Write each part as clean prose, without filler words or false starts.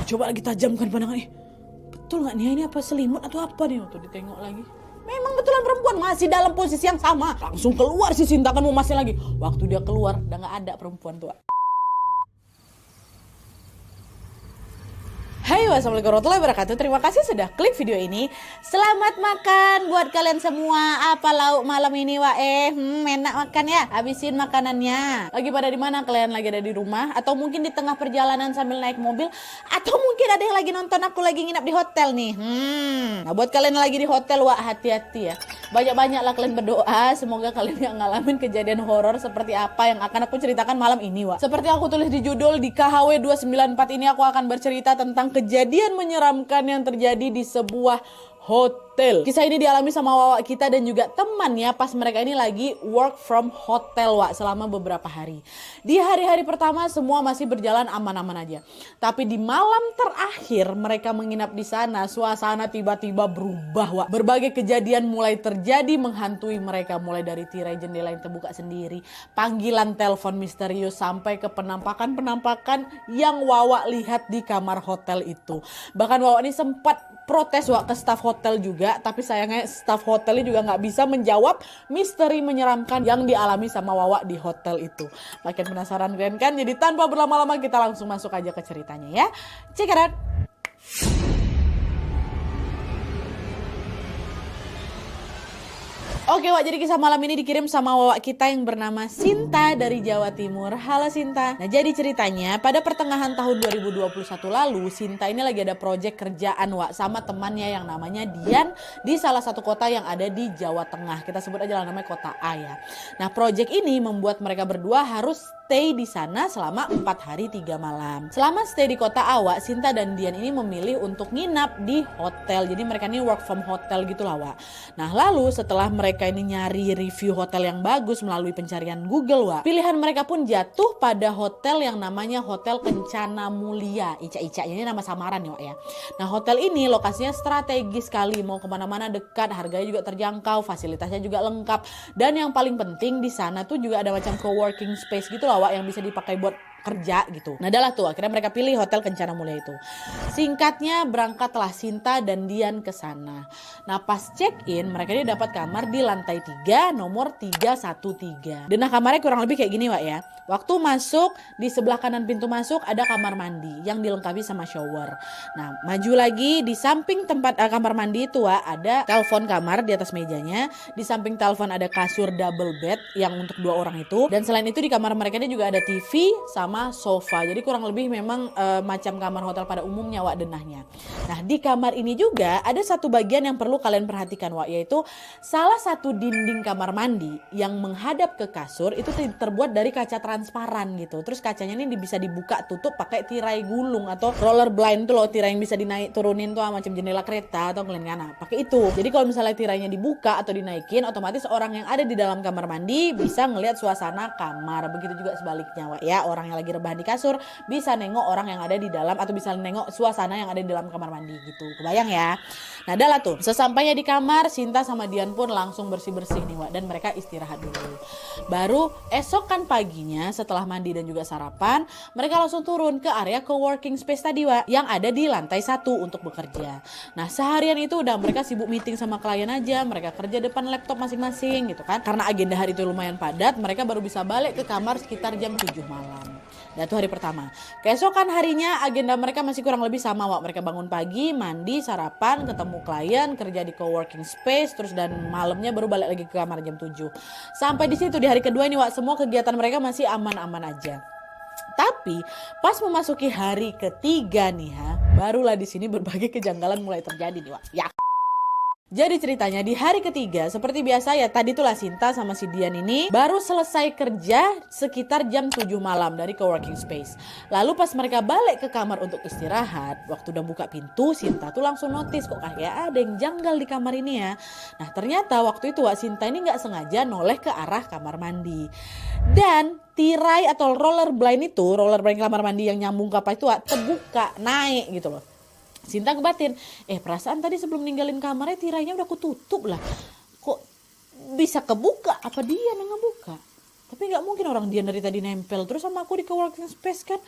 Coba lagi tajamkan pandangan. Betul nggak nih ini apa selimut atau apa nih? Waktu ditengok lagi. Memang betulan perempuan masih dalam posisi yang sama. Langsung keluar si Sinta kan mau masih lagi. Waktu dia keluar udah nggak ada perempuan tuh. Hai, wassalamualaikum warahmatullahi wabarakatuh. Terima kasih sudah klik video ini. Selamat makan buat kalian semua. Apa lauk malam ini, Wak? Enak makan ya. Habisin makanannya. Lagi pada di mana kalian? Lagi ada di rumah atau mungkin di tengah perjalanan sambil naik mobil, atau mungkin ada yang lagi nonton aku lagi nginap di hotel nih. Nah, buat kalian yang lagi di hotel, Wak, hati-hati ya. Banyak-banyaklah kalian berdoa semoga kalian yang ngalamin kejadian horor seperti apa yang akan aku ceritakan malam ini, Wak. Seperti aku tulis di judul di KHW 294 ini, aku akan bercerita tentang kejadian menyeramkan yang terjadi di sebuah hotel. Kisah ini dialami sama Wak kita dan juga temannya pas mereka ini lagi work from hotel, Wak, selama beberapa hari. Di hari-hari pertama semua masih berjalan aman-aman aja. Tapi di malam terakhir mereka menginap di sana, suasana tiba-tiba berubah, Wak. Berbagai kejadian mulai terjadi menghantui mereka, mulai dari tirai jendela yang terbuka sendiri, panggilan telepon misterius, sampai ke penampakan-penampakan yang Wawa lihat di kamar hotel itu. Bahkan Wawa ini sempat protes, Wak, ke staf hotel juga, tapi sayangnya staf hotelnya juga nggak bisa menjawab misteri menyeramkan yang dialami sama Wawa di hotel itu. Makin penasaran kalian kan? Jadi tanpa berlama-lama kita langsung masuk aja ke ceritanya ya. Check it out. Oke, Wak, jadi kisah malam ini dikirim sama Wak kita yang bernama Sinta dari Jawa Timur. Halo Sinta. Nah, jadi ceritanya pada pertengahan tahun 2021 lalu, Sinta ini lagi ada proyek kerjaan, Wak, sama temannya yang namanya Dian di salah satu kota yang ada di Jawa Tengah. Kita sebut aja lah namanya kota A ya. Nah, proyek ini membuat mereka berdua harus stay di sana selama 4 hari 3 malam. Selama stay di kota A, Wak, Sinta dan Dian ini memilih untuk nginap di hotel. Jadi mereka ini work from hotel gitu lah, Wak. Nah, lalu setelah mereka ini nyari review hotel yang bagus melalui pencarian Google, Wak, pilihan mereka pun jatuh pada hotel yang namanya Hotel Kencana Mulia. Ica-icanya ini nama samaran ya, Wak ya. Nah, hotel ini lokasinya strategis sekali, mau kemana-mana dekat, harganya juga terjangkau, fasilitasnya juga lengkap, dan yang paling penting di sana tuh juga ada macam co-working space gitu lah, Wak, yang bisa dipakai buat kerja gitu. Nah, adalah tuh akhirnya mereka pilih Hotel Kencana Mulia itu. Singkatnya, berangkatlah Sinta dan Dian ke sana. Nah, pas check-in mereka ini dapat kamar di lantai 3 nomor 313. Dan nah, kamarnya kurang lebih kayak gini, Wak ya. Waktu masuk, di sebelah kanan pintu masuk ada kamar mandi yang dilengkapi sama shower. Nah, maju lagi di samping tempat kamar mandi itu, Wak, ada telepon kamar di atas mejanya. Di samping telepon ada kasur double bed yang untuk 2 orang itu. Dan selain itu di kamar mereka ini juga ada TV sama sofa. Jadi kurang lebih memang macam kamar hotel pada umumnya, Wak, denahnya. Nah, di kamar ini juga ada satu bagian yang perlu kalian perhatikan, Wak, yaitu salah satu dinding kamar mandi yang menghadap ke kasur itu terbuat dari kaca transparan gitu. Terus kacanya ini bisa dibuka tutup pakai tirai gulung atau roller blind tuh loh, tirai yang bisa dinaik turunin tuh macam jendela kereta atau kelengana. Pakai itu. Jadi kalau misalnya tirainya dibuka atau dinaikin, otomatis orang yang ada di dalam kamar mandi bisa ngelihat suasana kamar. Begitu juga sebaliknya, Wak ya. Orang yang lagi rebahan di kasur bisa nengok orang yang ada di dalam atau bisa nengok suasana yang ada di dalam kamar mandi gitu. Kebayang ya? Nah, adalah tuh. Sesampainya di kamar, Sinta sama Dian pun langsung bersih-bersih nih, Wak, dan mereka istirahat dulu. Baru esokan paginya setelah mandi dan juga sarapan, mereka langsung turun ke area co-working space tadi, Wak, yang ada di lantai 1 untuk bekerja. Nah, seharian itu udah mereka sibuk meeting sama klien aja, mereka kerja depan laptop masing-masing gitu kan. Karena agenda hari itu lumayan padat, mereka baru bisa balik ke kamar sekitar jam 7 malam. Nah, itu hari pertama. Keesokan harinya agenda mereka masih kurang lebih sama, Wak. Mereka bangun pagi, mandi, sarapan, ketemu klien, kerja di co-working space, terus dan malamnya baru balik lagi ke kamar jam 7. Sampai di situ di hari kedua ini, Wak, semua kegiatan mereka masih aman-aman aja. Tapi pas memasuki hari ketiga nih barulah di sini berbagai kejanggalan mulai terjadi nih, Wak. Ya. Jadi ceritanya di hari ketiga seperti biasa ya, tadi tuh lah Sinta sama si Dian ini baru selesai kerja sekitar jam 7 malam dari co-working space. Lalu pas mereka balik ke kamar untuk istirahat, waktu udah buka pintu, Sinta tuh langsung notice kok kayak ada yang janggal di kamar ini ya. Nah, ternyata waktu itu Wak, Sinta ini gak sengaja noleh ke arah kamar mandi. Dan tirai atau roller blind kamar mandi yang nyambung ke apa itu Wak, terbuka, naik gitu loh. Sinta ngebatin, perasaan tadi sebelum ninggalin kamarnya tirainya udah kututup lah. Kok bisa kebuka? Apa dia yang ngebuka? Tapi gak mungkin orang dia dari tadi nempel terus sama aku di co-working space kan.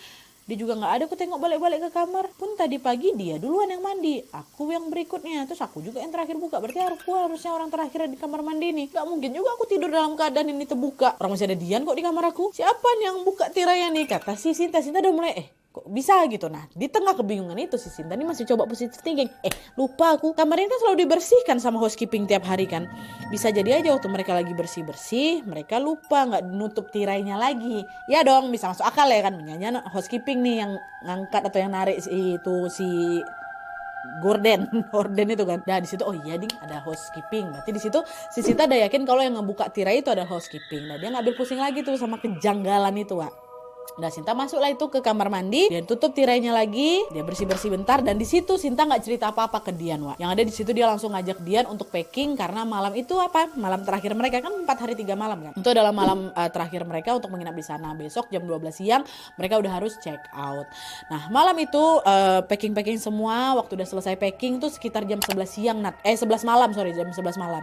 Dia juga nggak ada, aku tengok balik-balik ke kamar. Pun tadi pagi dia duluan yang mandi, aku yang berikutnya. Terus aku juga yang terakhir buka. Berarti aku harusnya orang terakhir di kamar mandi nih. Gak mungkin juga aku tidur dalam keadaan ini terbuka. Orang masih ada Dian kok di kamar aku. Siapa nih yang buka tirainya nih? Kata si Sinta udah mulai kok bisa gitu. Nah di tengah kebingungan itu si Sinta ini masih coba positive thinking. Lupa aku, kamar ini kan selalu dibersihkan sama housekeeping tiap hari kan. Bisa jadi aja waktu mereka lagi bersih-bersih mereka lupa nggak nutup tirainya lagi. Ya dong, bisa masuk akal ya kan. Menyanyi housekeeping nih yang ngangkat atau yang narik si Gorden itu kan. Nah di situ iya ding ada housekeeping. Berarti di situ si Sinta udah yakin kalau yang ngebuka tirai itu ada housekeeping. Nah dia nggak ambil pusing lagi tuh sama kejanggalan itu, Wak. Nah Sinta masuklah itu ke kamar mandi, dia tutup tirainya lagi, dia bersih-bersih bentar, dan di situ Sinta nggak cerita apa-apa ke Dian, Wak. Yang ada di situ dia langsung ngajak Dian untuk packing karena malam itu malam terakhir mereka kan 4 hari 3 malam kan. Itu adalah malam terakhir mereka untuk menginap di sana. Besok jam 12 siang mereka udah harus check out. Nah malam itu packing semua. Waktu udah selesai packing tuh sekitar jam 11 siang jam 11 malam.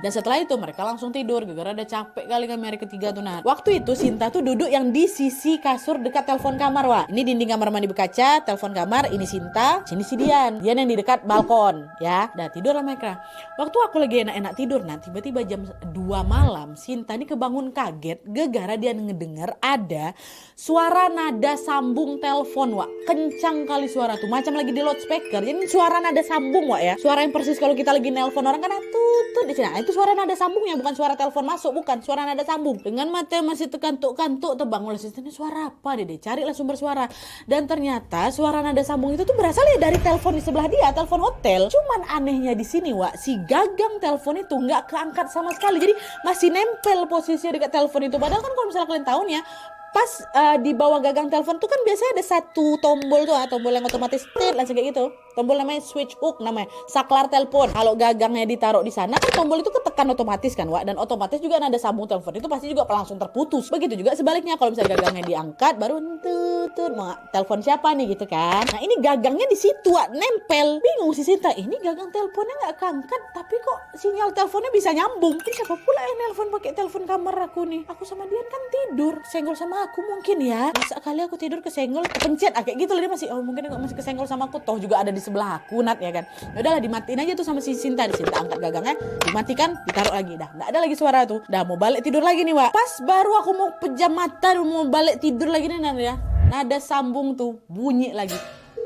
Dan setelah itu mereka langsung tidur gara-gara udah capek kali kan hari ketiga tuh. Nah waktu itu Sinta tuh duduk yang di sisi kasur dekat telepon kamar, Wak. Ini dinding kamar mandi berkaca, telepon kamar, ini Sinta, sini si Dian yang di dekat balkon ya. Dah tidur lah mereka. Waktu aku lagi enak-enak tidur, nah tiba-tiba jam 2 malam Sinta ini kebangun kaget gara-gara dia ngedenger ada suara nada sambung telepon, Wak. Kencang kali suara tuh, macam lagi di loudspeaker. Jadi suara nada sambung, Wak ya. Suara yang persis kalau kita lagi nelpon orang kan tutut di sini. Nah, itu suara nada sambungnya, bukan suara telepon masuk, bukan suara nada sambung. Dengan mata masih terkantuk-kantuk terbangun Sinta, ini suara apa deh? Carilah sumber suara. Dan ternyata suara nada sambung itu tuh berasal ya dari telepon di sebelah dia, telepon hotel. Cuman anehnya di sini, Wak, si gagang telepon itu nggak keangkat sama sekali. Jadi masih nempel posisinya dekat telepon itu. Padahal kan kalau misalnya kalian tahu ya, pas di bawah gagang telepon tuh kan biasanya ada satu tombol tuh, tombol yang otomatis langsung kayak gitu. Tombol namanya switch hook, namanya saklar telepon. Kalau gagangnya ditaruh di sana kan tombol itu ketekan otomatis kan, Wak, dan otomatis juga nada sambung telepon itu pasti juga langsung terputus. Begitu juga sebaliknya kalau misalnya gagangnya diangkat baru mau telepon siapa nih gitu kan. Nah ini gagangnya di situ, Wak, nempel. Bingung si Sinta, ini gagang teleponnya nggak keangkat tapi kok sinyal teleponnya bisa nyambung. Ini siapa pula yang nelpon pakai telepon kamar aku nih? Aku sama Dian kan tidur, senggol sama aku mungkin ya. Masa kali aku tidur kesenggol, kepencet kayak gitu loh. Dia masih mungkin masih kesenggol sama aku, toh juga ada di sebelah aku, Nat ya kan. Ya udahlah dimatiin aja tuh sama si Sinta. Sinta angkat gagangnya, dimatikan, ditaruh lagi. Dah nggak ada lagi suara tuh. Dah mau balik tidur lagi nih, Wak. Pas baru aku mau pejam mata mau balik tidur lagi nih, Nat ya. Nada sambung tuh bunyi lagi.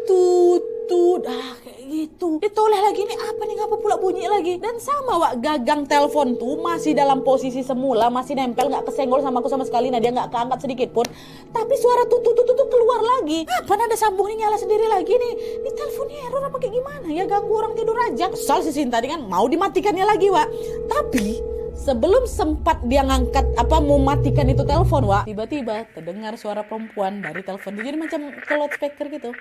Tutut, kayak gitu. Ditoleh lagi nih, apa nih, ngapa pula bunyi lagi? Dan sama, Wak, gagang telepon tuh masih dalam posisi semula, masih nempel, nggak kesenggol sama aku sama sekali. Nah dia nggak keangkat sedikit pun. Tapi suara tutut keluar lagi. Apa nada sambung ini nyala sendiri lagi nih? Ini teleponnya error apa kayak gimana ya? Ganggu orang tidur aja. Kesal si Sinta tadi kan mau dimatikannya lagi, Wak. Tapi sebelum sempat dia ngangkat mau matikan itu telepon, Wak, tiba-tiba terdengar suara perempuan dari telepon. Jadi macam ke loudspeaker gitu.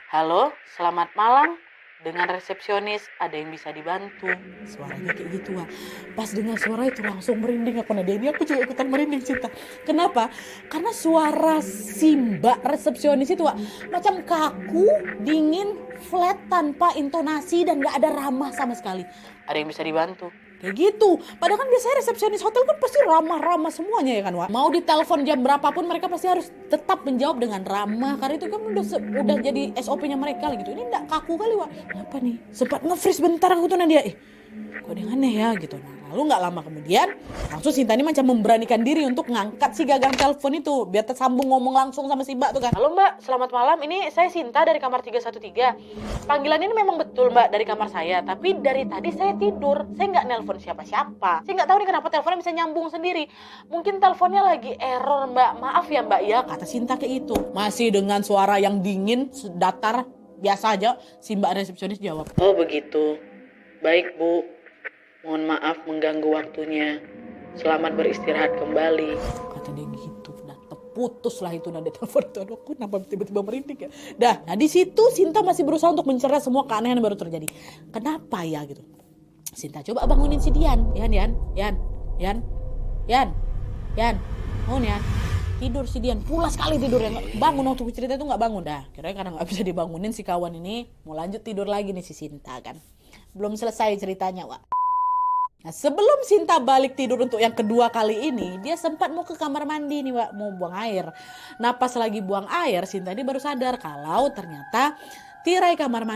Halo, selamat malam. Dengan resepsionis, ada yang bisa dibantu? Suaranya kayak gitu, Wak. Pas dengar suara itu langsung merinding aku. Nah dia aku juga ikutan merinding, Cinta. Kenapa? Karena suara si Mbak resepsionis itu, Wak, macam kaku, dingin, flat, tanpa intonasi dan gak ada ramah sama sekali. Ada yang bisa dibantu? Kayak gitu. Padahal kan biasanya resepsionis hotel kan pasti ramah-ramah semuanya ya kan, Wak. Mau ditelepon jam berapapun mereka pasti harus tetap menjawab dengan ramah. Karena itu kan udah jadi SOP-nya mereka gitu. Ini enggak kaku kali, Wak. Apa nih? Sempat nge-freeze bentar aku tuh Nadia. Kok ada yang aneh ya gitu. Nah, lalu gak lama kemudian langsung Sinta ini macam memberanikan diri untuk ngangkat si gagang telepon itu biar tersambung ngomong langsung sama si Mbak tuh kan. Halo Mbak, selamat malam. Ini saya Sinta dari kamar 313. Panggilan ini memang betul Mbak dari kamar saya, tapi dari tadi saya tidur. Saya nggak nelpon siapa-siapa. Saya nggak tahu nih kenapa teleponnya bisa nyambung sendiri. Mungkin teleponnya lagi error Mbak. Maaf ya Mbak ya, kata Sinta kayak itu. Masih dengan suara yang dingin, datar, biasa aja si Mbak resepsionis jawab. Oh begitu. Baik Bu. Mohon maaf mengganggu waktunya. Selamat beristirahat kembali. Kata dia gitu. Nah, terputus lah itu nada telepon itu. Aduh, aku kenapa tiba-tiba merinding ya. Nah di situ Sinta masih berusaha untuk mencerna semua keanehan yang baru terjadi. Kenapa ya gitu. Sinta coba bangunin si Dian. Yan. Bangun Yan. Tidur si Dian. Pulas sekali tidurnya. Bangun waktu cerita itu gak bangun. Dah kira karena gak bisa dibangunin si kawan ini. Mau lanjut tidur lagi nih si Sinta kan. Belum selesai ceritanya, Wak. Nah, sebelum Sinta balik tidur untuk yang kedua kali ini, dia sempat mau ke kamar mandi nih, Wak, mau buang air. Nah, pas lagi buang air, Sinta ini baru sadar kalau ternyata tirai kamar mandi